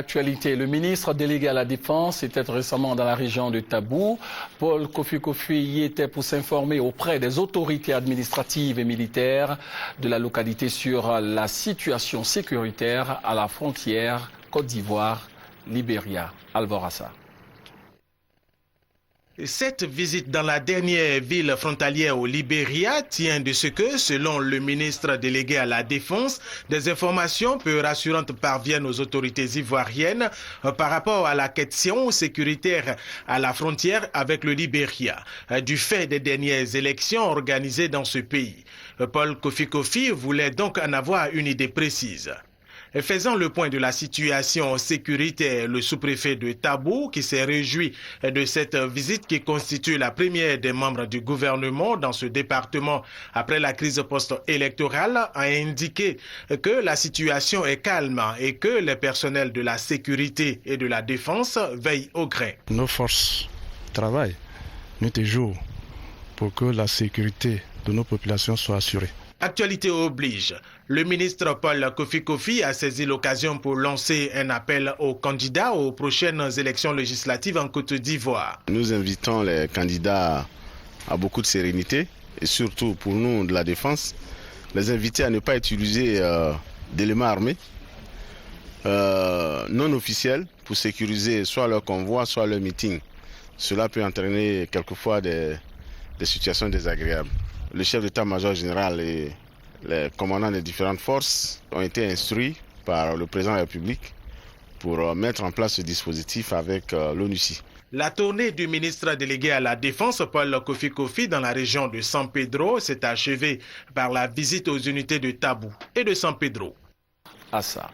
Actualité, le ministre délégué à la Défense était récemment dans la région de Tabou. Paul Kofi Kofi y était pour s'informer auprès des autorités administratives et militaires de la localité sur la situation sécuritaire à la frontière Côte d'Ivoire-Libéria. Alvorassa. Cette visite dans la dernière ville frontalière au Libéria tient de ce que, selon le ministre délégué à la Défense, des informations peu rassurantes parviennent aux autorités ivoiriennes par rapport à la question sécuritaire à la frontière avec le Libéria, du fait des dernières élections organisées dans ce pays. Paul Kofi Kofi voulait donc en avoir une idée précise. Faisant le point de la situation sécuritaire, le sous-préfet de Tabou, qui s'est réjoui de cette visite qui constitue la première des membres du gouvernement dans ce département après la crise post-électorale, a indiqué que la situation est calme et que les personnels de la sécurité et de la défense veillent au grain. Nos forces travaillent nuit et jour pour que la sécurité de nos populations soit assurée. Actualité oblige. Le ministre Paul Kofi Kofi a saisi l'occasion pour lancer un appel aux candidats aux prochaines élections législatives en Côte d'Ivoire. Nous invitons les candidats à beaucoup de sérénité et surtout pour nous de la défense, les inviter à ne pas utiliser d'éléments armés non officiels pour sécuriser soit leur convoi, soit leur meeting. Cela peut entraîner quelquefois des situations désagréables. Le chef d'état-major général et les commandants des différentes forces ont été instruits par le président de la République pour mettre en place ce dispositif avec l'ONUCI. La tournée du ministre délégué à la Défense, Paul Kofi Kofi, dans la région de San Pedro s'est achevée par la visite aux unités de Tabou et de San Pedro. À ça.